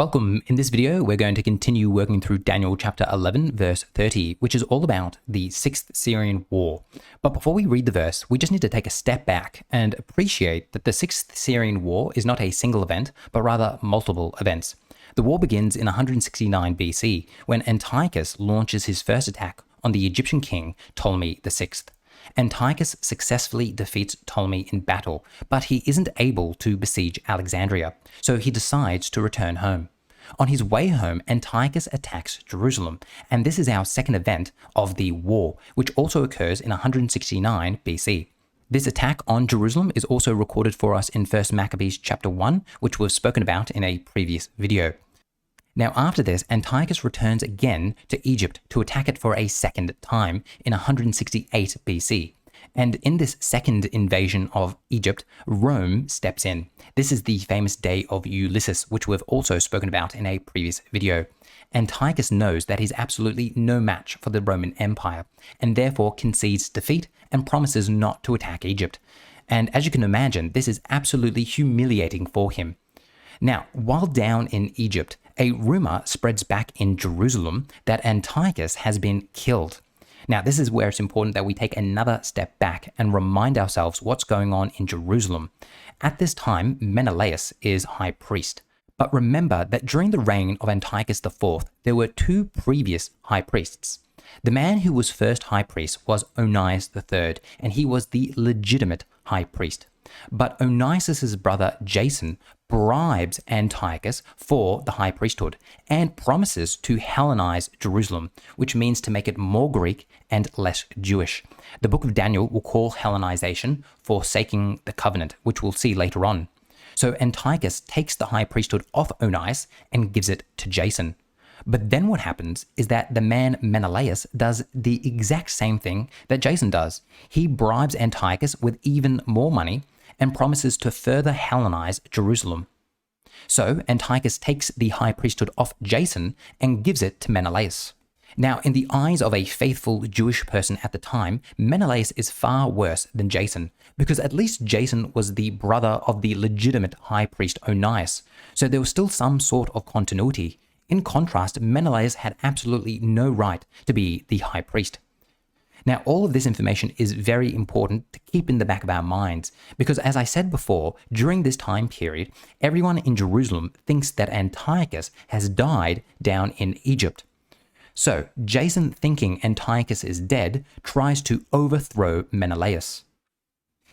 Welcome. In this video, we're going to continue working through Daniel chapter 11, verse 30, which is all about the 6th Syrian war. But before we read the verse, we just need to take a step back and appreciate that the 6th Syrian war is not a single event, but rather multiple events. The war begins in 169 BC, when Antiochus launches his first attack on the Egyptian king Ptolemy VI. Antiochus successfully defeats Ptolemy in battle, but he isn't able to besiege Alexandria, so he decides to return home. On his way home, Antiochus attacks Jerusalem, and this is our second event of the war, which also occurs in 169 BC. This attack on Jerusalem is also recorded for us in 1 Maccabees chapter 1, which was spoken about in a previous video. Now after this, Antiochus returns again to Egypt to attack it for a second time in 168 BC. And in this second invasion of Egypt, Rome steps in. This is the famous Day of Ulysses, which we've also spoken about in a previous video. Antiochus knows that he's absolutely no match for the Roman Empire, and therefore concedes defeat and promises not to attack Egypt. And as you can imagine, this is absolutely humiliating for him. Now, while down in Egypt, a rumor spreads back in Jerusalem that Antiochus has been killed. Now, this is where it's important that we take another step back and remind ourselves what's going on in Jerusalem. At this time, Menelaus is high priest. But remember that during the reign of Antiochus IV, there were two previous high priests. The man who was first high priest was Onias III, and he was the legitimate high priest. But Onias's brother Jason bribes Antiochus for the high priesthood and promises to Hellenize Jerusalem, which means to make it more Greek and less Jewish. The book of Daniel will call Hellenization forsaking the covenant, which we'll see later on. So Antiochus takes the high priesthood off Onias and gives it to Jason. But then what happens is that the man Menelaus does the exact same thing that Jason does. He bribes Antiochus with even more money and promises to further Hellenize Jerusalem. So Antiochus takes the high priesthood off Jason and gives it to Menelaus. Now, in the eyes of a faithful Jewish person at the time, Menelaus is far worse than Jason, because at least Jason was the brother of the legitimate high priest Onias, so there was still some sort of continuity. In contrast, Menelaus had absolutely no right to be the high priest. Now, all of this information is very important to keep in the back of our minds, because as I said before, during this time period, everyone in Jerusalem thinks that Antiochus has died down in Egypt. So, Jason, thinking Antiochus is dead, tries to overthrow Menelaus.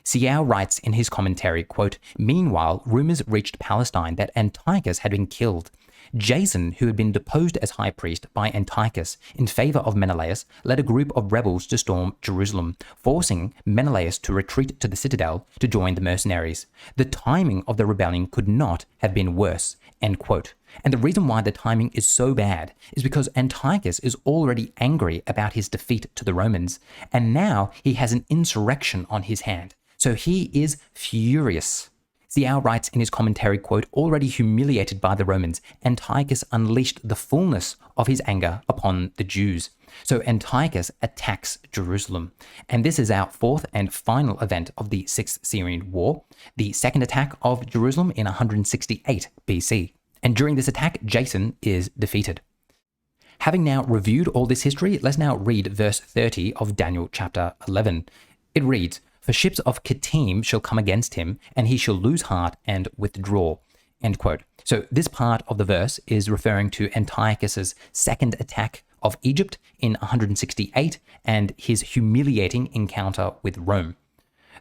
Siao writes in his commentary, quote, "Meanwhile, rumors reached Palestine that Antiochus had been killed. Jason, who had been deposed as high priest by Antiochus in favor of Menelaus, led a group of rebels to storm Jerusalem, forcing Menelaus to retreat to the citadel to join the mercenaries. The timing of the rebellion could not have been worse." End quote. And the reason why the timing is so bad is because Antiochus is already angry about his defeat to the Romans, and now he has an insurrection on his hand. So he is furious. Siao writes in his commentary, quote, "Already humiliated by the Romans, Antiochus unleashed the fullness of his anger upon the Jews." So Antiochus attacks Jerusalem. And this is our fourth and final event of the 6th Syrian War, the second attack of Jerusalem in 168 BC. And during this attack, Jason is defeated. Having now reviewed all this history, let's now read verse 30 of Daniel chapter 11. It reads, "For ships of Kittim shall come against him, and he shall lose heart and withdraw." End quote. So this part of the verse is referring to Antiochus's second attack of Egypt in 168 and his humiliating encounter with Rome.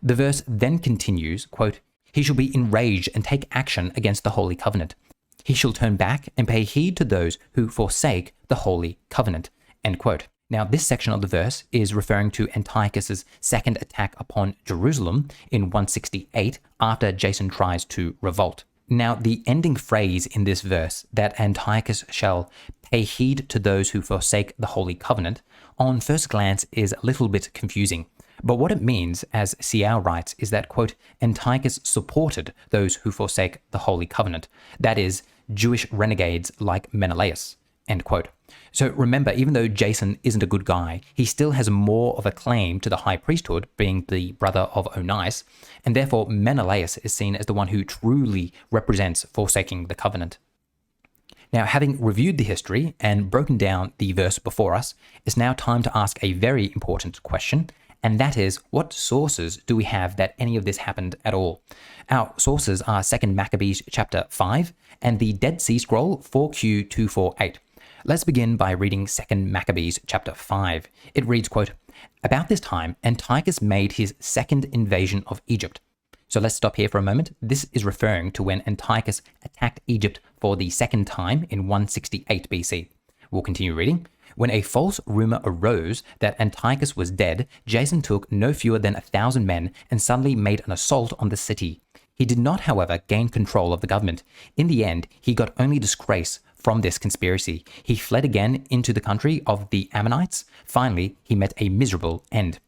The verse then continues, quote, "He shall be enraged and take action against the Holy Covenant. He shall turn back and pay heed to those who forsake the Holy Covenant." End quote. Now, this section of the verse is referring to Antiochus's second attack upon Jerusalem in 168 after Jason tries to revolt. Now, the ending phrase in this verse, that Antiochus shall pay heed to those who forsake the Holy Covenant, on first glance is a little bit confusing. But what it means, as Siao writes, is that, quote, Antiochus supported those who forsake the Holy Covenant, that is, Jewish renegades like Menelaus. End quote. So remember, even though Jason isn't a good guy, he still has more of a claim to the high priesthood, being the brother of Onias, and therefore Menelaus is seen as the one who truly represents forsaking the covenant. Now, having reviewed the history and broken down the verse before us, it's now time to ask a very important question, and that is, what sources do we have that any of this happened at all? Our sources are 2 Maccabees chapter 5 and the Dead Sea Scroll 4Q248. Let's begin by reading 2 Maccabees chapter 5. It reads, quote, "About this time, Antiochus made his second invasion of Egypt." So let's stop here for a moment. This is referring to when Antiochus attacked Egypt for the second time in 168 BC. We'll continue reading. "When a false rumor arose that Antiochus was dead, Jason took no fewer than 1,000 men and suddenly made an assault on the city. He did not, however, gain control of the government. In the end, he got only disgrace from this conspiracy. He fled again into the country of the Ammonites. Finally, he met a miserable end."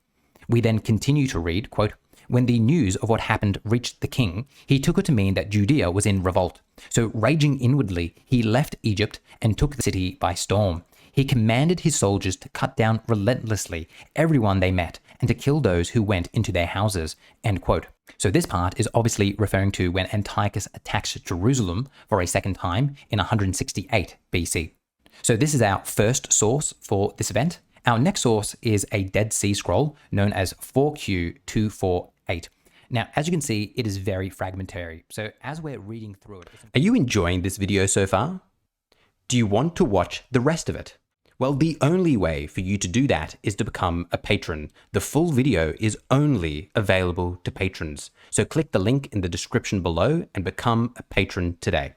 We then continue to read, quote, "When the news of what happened reached the king, he took it to mean that Judea was in revolt. So raging inwardly, he left Egypt and took the city by storm. He commanded his soldiers to cut down relentlessly everyone they met and to kill those who went into their houses." End quote. So this part is obviously referring to when Antiochus attacks Jerusalem for a second time in 168 BC. So this is our first source for this event. Our next source is a Dead Sea Scroll known as 4Q248. Now, as you can see, it is very fragmentary. So as we're reading through it... Are you enjoying this video so far? Do you want to watch the rest of it? Well, the only way for you to do that is to become a patron. The full video is only available to patrons. So click the link in the description below and become a patron today.